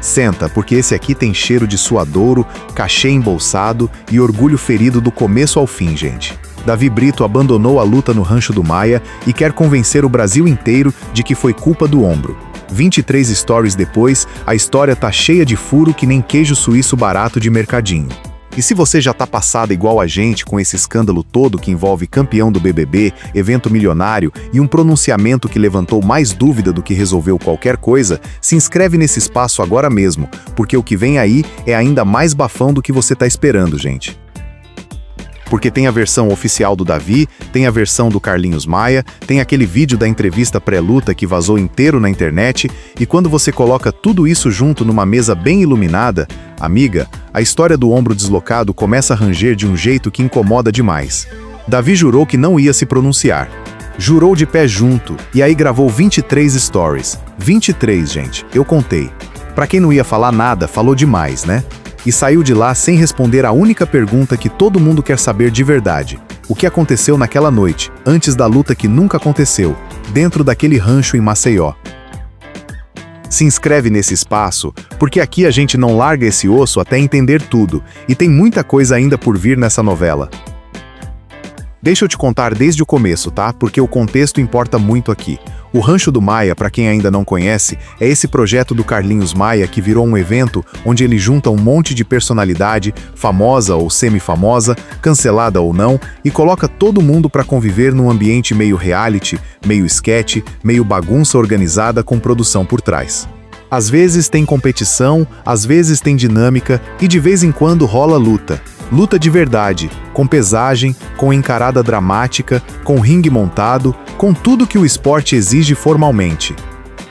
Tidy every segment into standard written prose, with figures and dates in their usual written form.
Senta, porque esse aqui tem cheiro de suadouro, cachê embolsado e orgulho ferido do começo ao fim, gente. Davi Brito abandonou a luta no Rancho do Maia e quer convencer o Brasil inteiro de que foi culpa do ombro. 23 stories depois, a história tá cheia de furo que nem queijo suíço barato de mercadinho. E se você já tá passada igual a gente com esse escândalo todo que envolve campeão do BBB, evento milionário e um pronunciamento que levantou mais dúvida do que resolveu qualquer coisa, se inscreve nesse espaço agora mesmo, porque o que vem aí é ainda mais bafão do que você tá esperando, gente. Porque tem a versão oficial do Davi, tem a versão do Carlinhos Maia, tem aquele vídeo da entrevista pré-luta que vazou inteiro na internet, e quando você coloca tudo isso junto numa mesa bem iluminada, amiga, a história do ombro deslocado começa a ranger de um jeito que incomoda demais. Davi jurou que não ia se pronunciar. Jurou de pé junto, e aí gravou 23 stories. 23, gente, eu contei. Pra quem não ia falar nada, falou demais, né? E saiu de lá sem responder a única pergunta que todo mundo quer saber de verdade. O que aconteceu naquela noite, antes da luta que nunca aconteceu, dentro daquele rancho em Maceió. Se inscreve nesse espaço, porque aqui a gente não larga esse osso até entender tudo, e tem muita coisa ainda por vir nessa novela. Deixa eu te contar desde o começo, tá? Porque o contexto importa muito aqui. O Rancho do Maia, para quem ainda não conhece, é esse projeto do Carlinhos Maia que virou um evento onde ele junta um monte de personalidade, famosa ou semi-famosa, cancelada ou não, e coloca todo mundo para conviver num ambiente meio reality, meio sketch, meio bagunça organizada com produção por trás. Às vezes tem competição, às vezes tem dinâmica e de vez em quando rola luta. Luta de verdade, com pesagem, com encarada dramática, com ringue montado, com tudo que o esporte exige formalmente.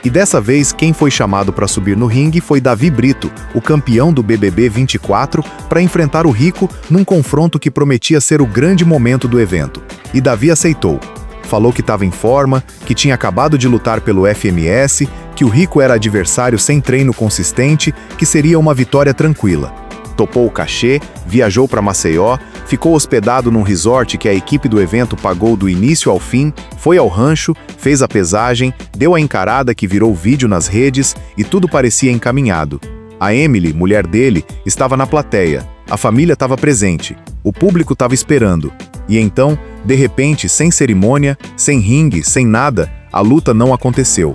E dessa vez, quem foi chamado para subir no ringue foi Davi Brito, o campeão do BBB 24, para enfrentar o Rico num confronto que prometia ser o grande momento do evento. E Davi aceitou. Falou que estava em forma, que tinha acabado de lutar pelo FMS, que o Rico era adversário sem treino consistente, que seria uma vitória tranquila. Topou o cachê, viajou para Maceió, ficou hospedado num resort que a equipe do evento pagou do início ao fim, foi ao rancho, fez a pesagem, deu a encarada que virou vídeo nas redes e tudo parecia encaminhado. A Emily, mulher dele, estava na plateia, a família estava presente, o público estava esperando. E então, de repente, sem cerimônia, sem ringue, sem nada, a luta não aconteceu.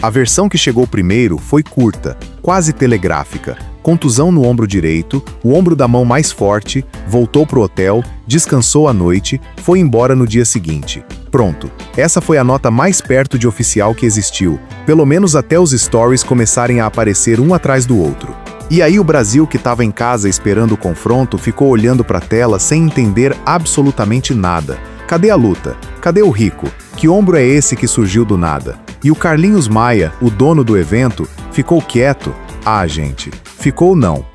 A versão que chegou primeiro foi curta, quase telegráfica. Contusão no ombro direito, o ombro da mão mais forte, voltou pro hotel, descansou à noite, foi embora no dia seguinte. Pronto, essa foi a nota mais perto de oficial que existiu, pelo menos até os stories começarem a aparecer um atrás do outro. E aí o Brasil que estava em casa esperando o confronto ficou olhando para a tela sem entender absolutamente nada. Cadê a luta? Cadê o Rico? Que ombro é esse que surgiu do nada? E o Carlinhos Maia, o dono do evento, ficou quieto? Ah, gente, ficou não.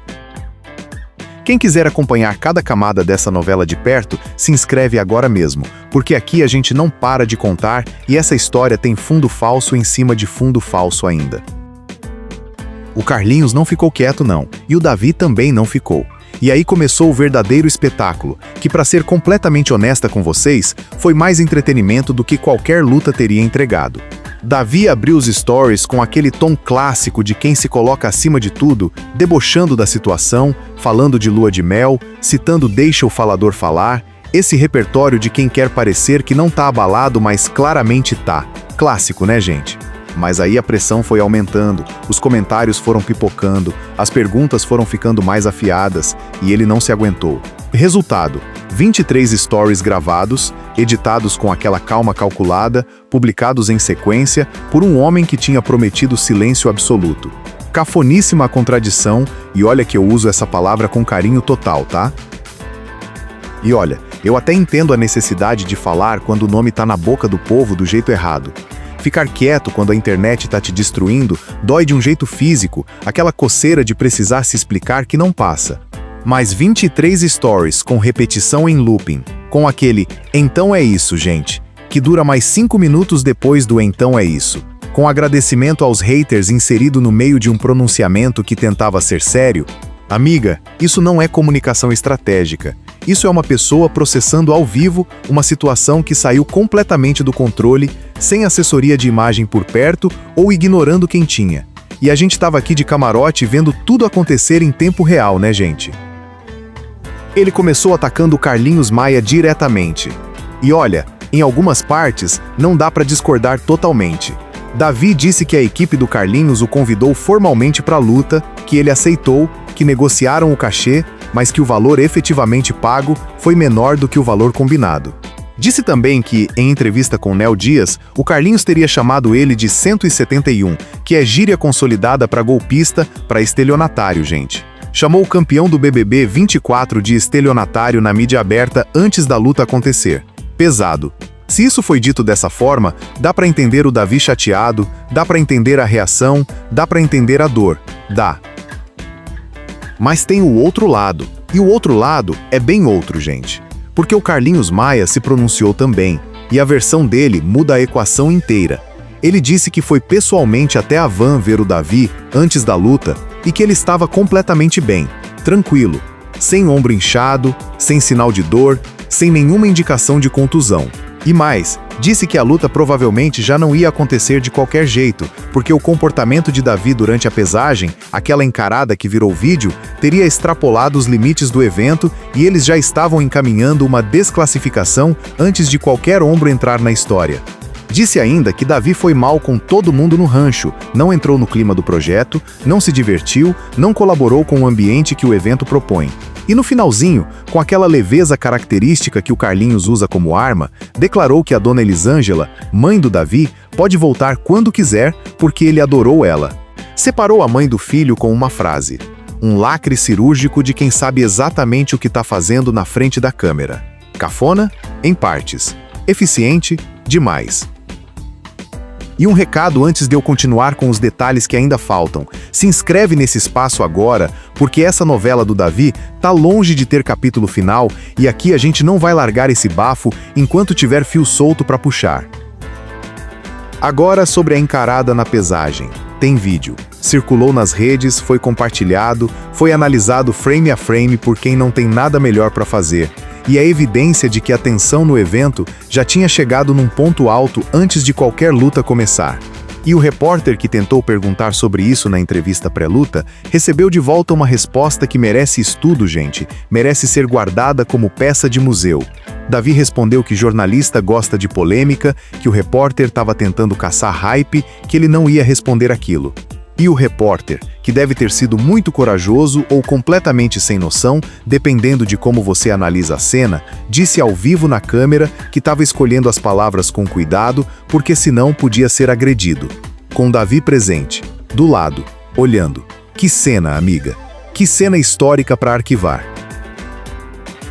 Quem quiser acompanhar cada camada dessa novela de perto, se inscreve agora mesmo, porque aqui a gente não para de contar e essa história tem fundo falso em cima de fundo falso ainda. O Carlinhos não ficou quieto não, e o Davi também não ficou. E aí começou o verdadeiro espetáculo, que para ser completamente honesta com vocês, foi mais entretenimento do que qualquer luta teria entregado. Davi abriu os stories com aquele tom clássico de quem se coloca acima de tudo, debochando da situação, falando de lua de mel, citando Deixa o Falador Falar, esse repertório de quem quer parecer que não tá abalado, mas claramente tá. Clássico, né, gente? Mas aí a pressão foi aumentando, os comentários foram pipocando, as perguntas foram ficando mais afiadas e ele não se aguentou. Resultado: 23 stories gravados, editados com aquela calma calculada, publicados em sequência por um homem que tinha prometido silêncio absoluto. Cafoníssima a contradição, e olha que eu uso essa palavra com carinho total, tá? E olha, eu até entendo a necessidade de falar quando o nome tá na boca do povo do jeito errado. Ficar quieto quando a internet tá te destruindo dói de um jeito físico, aquela coceira de precisar se explicar que não passa. Mas 23 stories com repetição em looping, com aquele "então é isso, gente", que dura mais 5 minutos depois do "então é isso", com agradecimento aos haters inserido no meio de um pronunciamento que tentava ser sério. Amiga, isso não é comunicação estratégica. Isso é uma pessoa processando ao vivo uma situação que saiu completamente do controle, sem assessoria de imagem por perto ou ignorando quem tinha. E a gente tava aqui de camarote vendo tudo acontecer em tempo real, né, gente? Ele começou atacando o Carlinhos Maia diretamente. E olha, em algumas partes, não dá pra discordar totalmente. Davi disse que a equipe do Carlinhos o convidou formalmente pra luta, que ele aceitou, que negociaram o cachê, mas que o valor efetivamente pago foi menor do que o valor combinado. Disse também que, em entrevista com Néo Dias, o Carlinhos teria chamado ele de 171, que é gíria consolidada para golpista, para estelionatário, gente. Chamou o campeão do BBB 24 de estelionatário na mídia aberta antes da luta acontecer. Pesado. Se isso foi dito dessa forma, dá para entender o Davi chateado, dá para entender a reação, dá para entender a dor. Dá. Mas tem o outro lado. E o outro lado é bem outro, gente. Porque o Carlinhos Maia se pronunciou também, e a versão dele muda a equação inteira. Ele disse que foi pessoalmente até a van ver o Davi antes da luta e que ele estava completamente bem, tranquilo, sem ombro inchado, sem sinal de dor, sem nenhuma indicação de contusão. E mais, disse que a luta provavelmente já não ia acontecer de qualquer jeito, porque o comportamento de Davi durante a pesagem, aquela encarada que virou vídeo, teria extrapolado os limites do evento e eles já estavam encaminhando uma desclassificação antes de qualquer ombro entrar na história. Disse ainda que Davi foi mal com todo mundo no rancho, não entrou no clima do projeto, não se divertiu, não colaborou com o ambiente que o evento propõe. E no finalzinho, com aquela leveza característica que o Carlinhos usa como arma, declarou que a dona Elisângela, mãe do Davi, pode voltar quando quiser porque ele adorou ela. Separou a mãe do filho com uma frase: um lacre cirúrgico de quem sabe exatamente o que está fazendo na frente da câmera. Cafona? Em partes. Eficiente? Demais. E um recado antes de eu continuar com os detalhes que ainda faltam. Se inscreve nesse espaço agora, porque essa novela do Davi tá longe de ter capítulo final e aqui a gente não vai largar esse bafo enquanto tiver fio solto para puxar. Agora sobre a encarada na pesagem. Tem vídeo. Circulou nas redes, foi compartilhado, foi analisado frame a frame por quem não tem nada melhor para fazer. E a evidência de que a tensão no evento já tinha chegado num ponto alto antes de qualquer luta começar. E o repórter que tentou perguntar sobre isso na entrevista pré-luta recebeu de volta uma resposta que merece estudo, gente, merece ser guardada como peça de museu. Davi respondeu que jornalista gosta de polêmica, que o repórter estava tentando caçar hype, que ele não ia responder aquilo. E o repórter, que deve ter sido muito corajoso ou completamente sem noção, dependendo de como você analisa a cena, disse ao vivo na câmera que estava escolhendo as palavras com cuidado, porque senão podia ser agredido. Com Davi presente, do lado, olhando. Que cena, amiga! Que cena histórica para arquivar!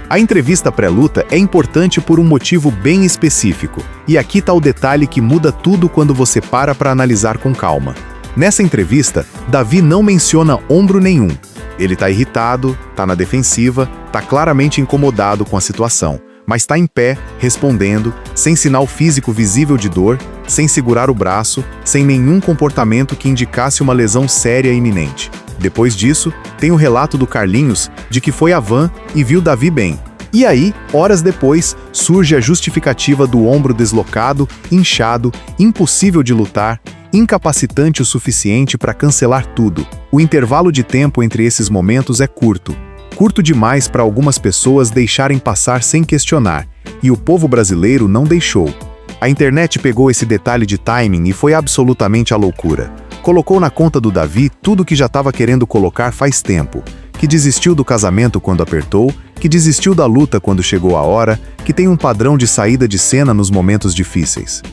A entrevista pré-luta é importante por um motivo bem específico, e aqui está o detalhe que muda tudo quando você para analisar com calma. Nessa entrevista, Davi não menciona ombro nenhum. Ele tá irritado, tá na defensiva, tá claramente incomodado com a situação, mas tá em pé, respondendo, sem sinal físico visível de dor, sem segurar o braço, sem nenhum comportamento que indicasse uma lesão séria e iminente. Depois disso, tem o relato do Carlinhos de que foi à van e viu Davi bem. E aí, horas depois, surge a justificativa do ombro deslocado, inchado, impossível de lutar, incapacitante o suficiente para cancelar tudo. O intervalo de tempo entre esses momentos é curto. Curto demais para algumas pessoas deixarem passar sem questionar. E o povo brasileiro não deixou. A internet pegou esse detalhe de timing e foi absolutamente a loucura. Colocou na conta do Davi tudo que já estava querendo colocar faz tempo. Que desistiu do casamento quando apertou, que desistiu da luta quando chegou a hora, que tem um padrão de saída de cena nos momentos difíceis.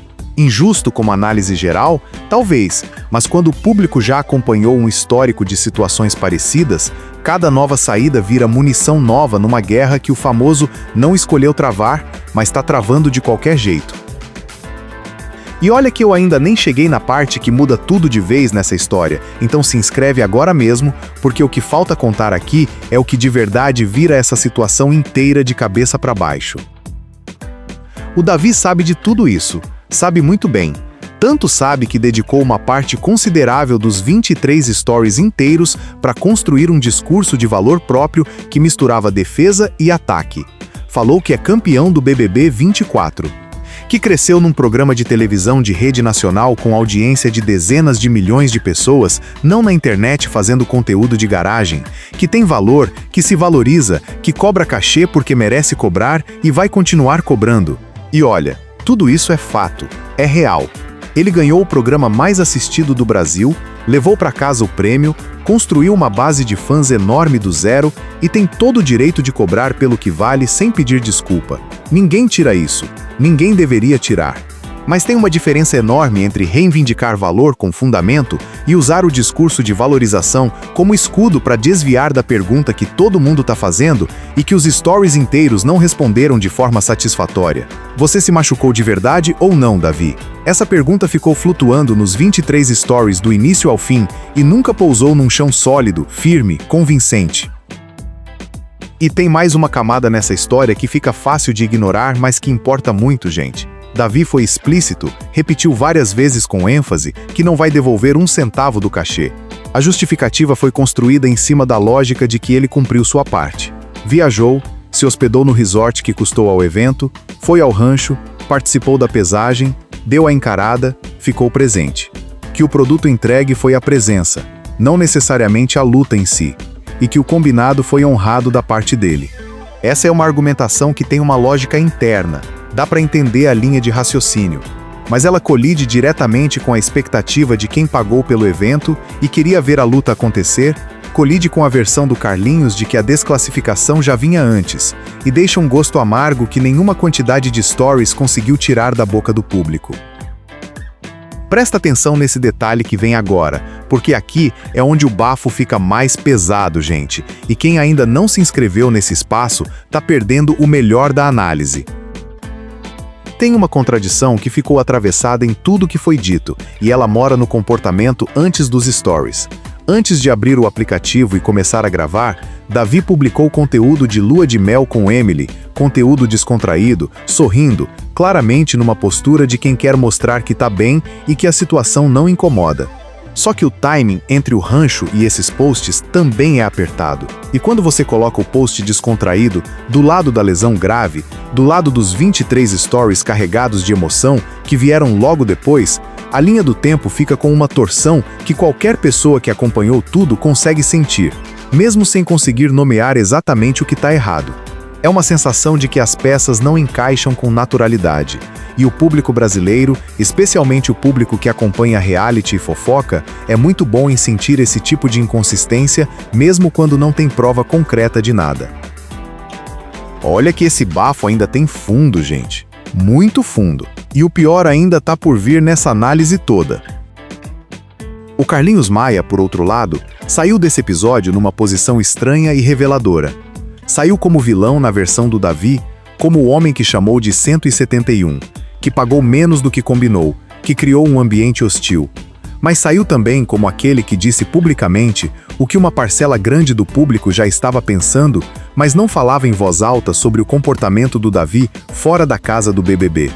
Injusto como análise geral? Talvez, mas quando o público já acompanhou um histórico de situações parecidas, cada nova saída vira munição nova numa guerra que o famoso não escolheu travar, mas está travando de qualquer jeito. E olha que eu ainda nem cheguei na parte que muda tudo de vez nessa história, então se inscreve agora mesmo, porque o que falta contar aqui é o que de verdade vira essa situação inteira de cabeça para baixo. O Davi sabe de tudo isso. Sabe muito bem. Tanto sabe que dedicou uma parte considerável dos 23 stories inteiros para construir um discurso de valor próprio que misturava defesa e ataque. Falou que é campeão do BBB 24. que cresceu num programa de televisão de rede nacional com audiência de dezenas de milhões de pessoas, não na internet fazendo conteúdo de garagem, que tem valor, que se valoriza, que cobra cachê porque merece cobrar e vai continuar cobrando. E olha, tudo isso é fato, é real. Ele ganhou o programa mais assistido do Brasil, levou para casa o prêmio, construiu uma base de fãs enorme do zero e tem todo o direito de cobrar pelo que vale sem pedir desculpa. Ninguém tira isso. Ninguém deveria tirar. Mas tem uma diferença enorme entre reivindicar valor com fundamento e usar o discurso de valorização como escudo para desviar da pergunta que todo mundo está fazendo e que os stories inteiros não responderam de forma satisfatória. Você se machucou de verdade ou não, Davi? Essa pergunta ficou flutuando nos 23 stories do início ao fim e nunca pousou num chão sólido, firme, convincente. E tem mais uma camada nessa história que fica fácil de ignorar, mas que importa muito, gente. Davi foi explícito, repetiu várias vezes com ênfase que não vai devolver um centavo do cachê. A justificativa foi construída em cima da lógica de que ele cumpriu sua parte. Viajou, se hospedou no resort que custou ao evento, foi ao rancho, participou da pesagem, deu a encarada, ficou presente. Que o produto entregue foi a presença, não necessariamente a luta em si, e que o combinado foi honrado da parte dele. Essa é uma argumentação que tem uma lógica interna. Dá para entender a linha de raciocínio, mas ela colide diretamente com a expectativa de quem pagou pelo evento e queria ver a luta acontecer, colide com a versão do Carlinhos de que a desclassificação já vinha antes, e deixa um gosto amargo que nenhuma quantidade de stories conseguiu tirar da boca do público. Presta atenção nesse detalhe que vem agora, porque aqui é onde o bafo fica mais pesado, gente, e quem ainda não se inscreveu nesse espaço tá perdendo o melhor da análise. Tem uma contradição que ficou atravessada em tudo que foi dito, e ela mora no comportamento antes dos stories. Antes de abrir o aplicativo e começar a gravar, Davi publicou conteúdo de lua de mel com Emily, conteúdo descontraído, sorrindo, claramente numa postura de quem quer mostrar que tá bem e que a situação não incomoda. Só que o timing entre o rancho e esses posts também é apertado. E quando você coloca o post descontraído do lado da lesão grave, do lado dos 23 stories carregados de emoção que vieram logo depois, a linha do tempo fica com uma torção que qualquer pessoa que acompanhou tudo consegue sentir, mesmo sem conseguir nomear exatamente o que está errado. É uma sensação de que as peças não encaixam com naturalidade. E o público brasileiro, especialmente o público que acompanha reality e fofoca, é muito bom em sentir esse tipo de inconsistência, mesmo quando não tem prova concreta de nada. Olha que esse bafo ainda tem fundo, gente. Muito fundo. E o pior ainda tá por vir nessa análise toda. O Carlinhos Maia, por outro lado, saiu desse episódio numa posição estranha e reveladora. Saiu como vilão na versão do Davi, como o homem que chamou de 171, que pagou menos do que combinou, que criou um ambiente hostil. Mas saiu também como aquele que disse publicamente o que uma parcela grande do público já estava pensando, mas não falava em voz alta sobre o comportamento do Davi fora da casa do BBB.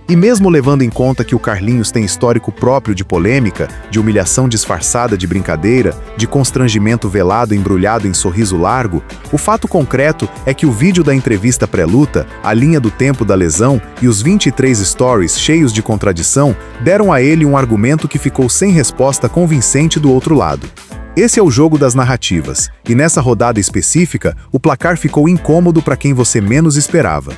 E mesmo levando em conta que o Carlinhos tem histórico próprio de polêmica, de humilhação disfarçada de brincadeira, de constrangimento velado embrulhado em sorriso largo, o fato concreto é que o vídeo da entrevista pré-luta, a linha do tempo da lesão e os 23 stories cheios de contradição deram a ele um argumento que ficou sem resposta convincente do outro lado. Esse é o jogo das narrativas, e nessa rodada específica, o placar ficou incômodo para quem você menos esperava.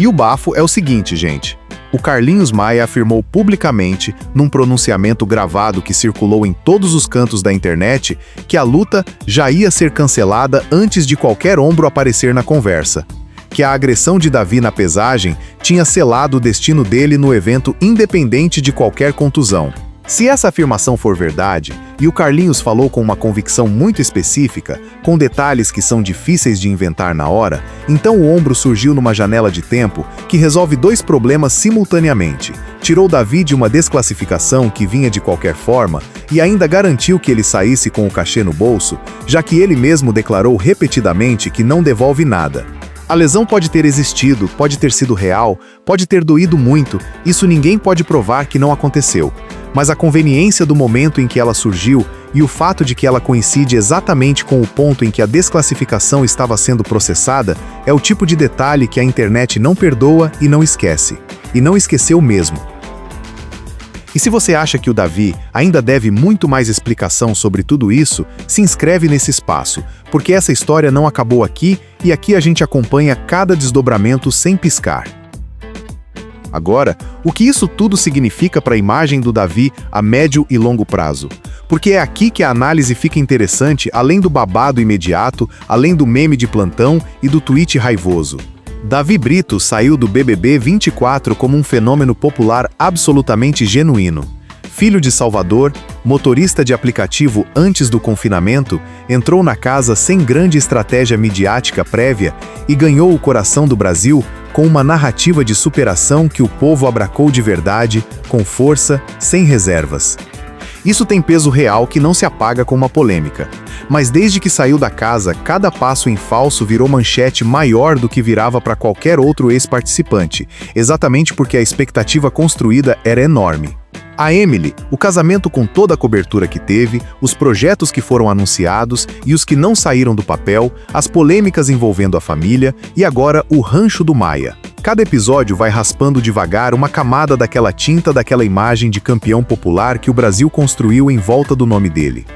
E o bafo é o seguinte, gente. O Carlinhos Maia afirmou publicamente, num pronunciamento gravado que circulou em todos os cantos da internet, que a luta já ia ser cancelada antes de qualquer ombro aparecer na conversa. Que a agressão de Davi na pesagem tinha selado o destino dele no evento independente de qualquer contusão. Se essa afirmação for verdade, e o Carlinhos falou com uma convicção muito específica, com detalhes que são difíceis de inventar na hora, então o ombro surgiu numa janela de tempo que resolve dois problemas simultaneamente. Tirou Davi de uma desclassificação que vinha de qualquer forma e ainda garantiu que ele saísse com o cachê no bolso, já que ele mesmo declarou repetidamente que não devolve nada. A lesão pode ter existido, pode ter sido real, pode ter doído muito, isso ninguém pode provar que não aconteceu. Mas a conveniência do momento em que ela surgiu e o fato de que ela coincide exatamente com o ponto em que a desclassificação estava sendo processada é o tipo de detalhe que a internet não perdoa e não esquece. E não esqueceu mesmo. E se você acha que o Davi ainda deve muito mais explicação sobre tudo isso, se inscreve nesse espaço, porque essa história não acabou aqui e aqui a gente acompanha cada desdobramento sem piscar. Agora, o que isso tudo significa para a imagem do Davi a médio e longo prazo? Porque é aqui que a análise fica interessante, além do babado imediato, além do meme de plantão e do tweet raivoso. Davi Brito saiu do BBB 24 como um fenômeno popular absolutamente genuíno. Filho de Salvador, motorista de aplicativo antes do confinamento, entrou na casa sem grande estratégia midiática prévia e ganhou o coração do Brasil com uma narrativa de superação que o povo abracou de verdade, com força, sem reservas. Isso tem peso real que não se apaga com uma polêmica. Mas desde que saiu da casa, cada passo em falso virou manchete maior do que virava para qualquer outro ex-participante, exatamente porque a expectativa construída era enorme. A Emily, o casamento com toda a cobertura que teve, os projetos que foram anunciados e os que não saíram do papel, as polêmicas envolvendo a família e agora o Rancho do Maia. Cada episódio vai raspando devagar uma camada daquela tinta daquela imagem de campeão popular que o Brasil construiu em volta do nome dele.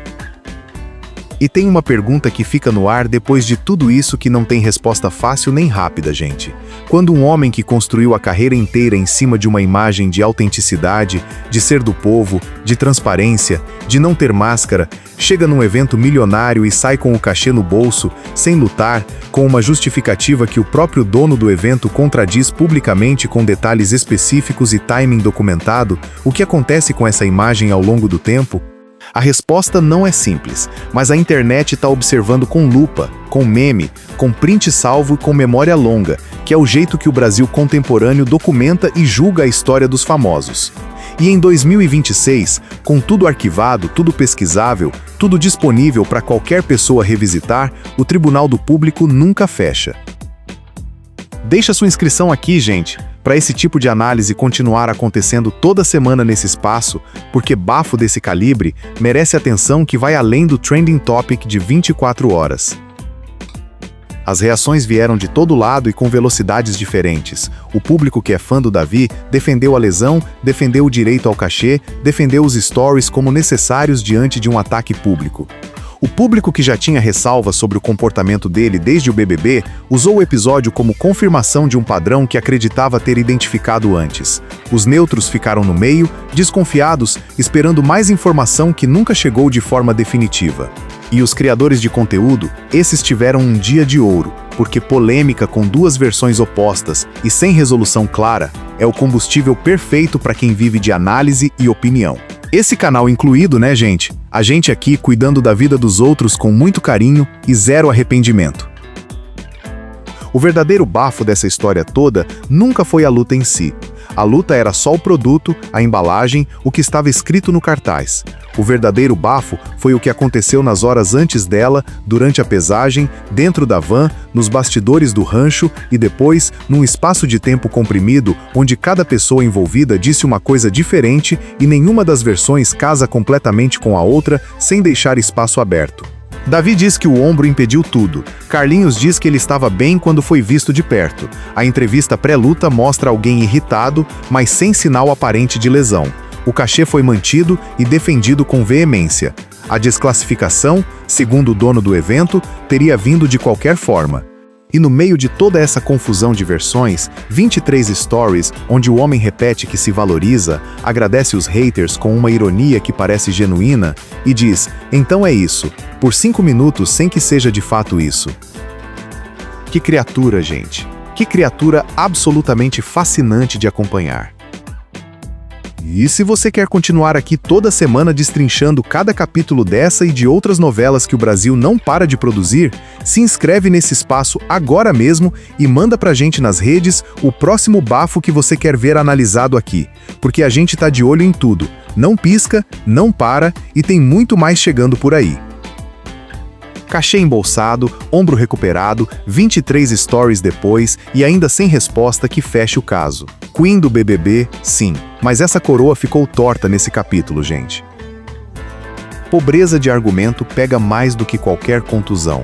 E tem uma pergunta que fica no ar depois de tudo isso que não tem resposta fácil nem rápida, gente. Quando um homem que construiu a carreira inteira em cima de uma imagem de autenticidade, de ser do povo, de transparência, de não ter máscara, chega num evento milionário e sai com o cachê no bolso, sem lutar, com uma justificativa que o próprio dono do evento contradiz publicamente com detalhes específicos e timing documentado, o que acontece com essa imagem ao longo do tempo? A resposta não é simples, mas a internet está observando com lupa, com meme, com print salvo e com memória longa, que é o jeito que o Brasil contemporâneo documenta e julga a história dos famosos. E em 2026, com tudo arquivado, tudo pesquisável, tudo disponível para qualquer pessoa revisitar, o Tribunal do Público nunca fecha. Deixa sua inscrição aqui, gente, para esse tipo de análise continuar acontecendo toda semana nesse espaço, porque bafo desse calibre merece atenção que vai além do trending topic de 24 horas. As reações vieram de todo lado e com velocidades diferentes. O público que é fã do Davi defendeu a lesão, defendeu o direito ao cachê, defendeu os stories como necessários diante de um ataque público. O público que já tinha ressalvas sobre o comportamento dele desde o BBB usou o episódio como confirmação de um padrão que acreditava ter identificado antes. Os neutros ficaram no meio, desconfiados, esperando mais informação que nunca chegou de forma definitiva. E os criadores de conteúdo, esses tiveram um dia de ouro, porque polêmica com duas versões opostas e sem resolução clara é o combustível perfeito para quem vive de análise e opinião. Esse canal incluído, né, gente? A gente aqui cuidando da vida dos outros com muito carinho e zero arrependimento. O verdadeiro bafo dessa história toda nunca foi a luta em si. A luta era só o produto, a embalagem, o que estava escrito no cartaz. O verdadeiro bafo foi o que aconteceu nas horas antes dela, durante a pesagem, dentro da van, nos bastidores do rancho e depois, num espaço de tempo comprimido, onde cada pessoa envolvida disse uma coisa diferente e nenhuma das versões casa completamente com a outra, sem deixar espaço aberto. Davi diz que o ombro impediu tudo. Carlinhos diz que ele estava bem quando foi visto de perto. A entrevista pré-luta mostra alguém irritado, mas sem sinal aparente de lesão. O cachê foi mantido e defendido com veemência. A desclassificação, segundo o dono do evento, teria vindo de qualquer forma. E no meio de toda essa confusão de versões, 23 stories onde o homem repete que se valoriza, agradece os haters com uma ironia que parece genuína e diz, então é isso, por 5 minutos sem que seja de fato isso. Que criatura, gente. Que criatura absolutamente fascinante de acompanhar. E se você quer continuar aqui toda semana destrinchando cada capítulo dessa e de outras novelas que o Brasil não para de produzir, se inscreve nesse espaço agora mesmo e manda pra gente nas redes o próximo bafo que você quer ver analisado aqui, porque a gente tá de olho em tudo, não pisca, não para e tem muito mais chegando por aí. Cachê embolsado, ombro recuperado, 23 stories depois e ainda sem resposta que feche o caso. Queen do BBB, sim, mas essa coroa ficou torta nesse capítulo, gente. Pobreza de argumento pega mais do que qualquer contusão.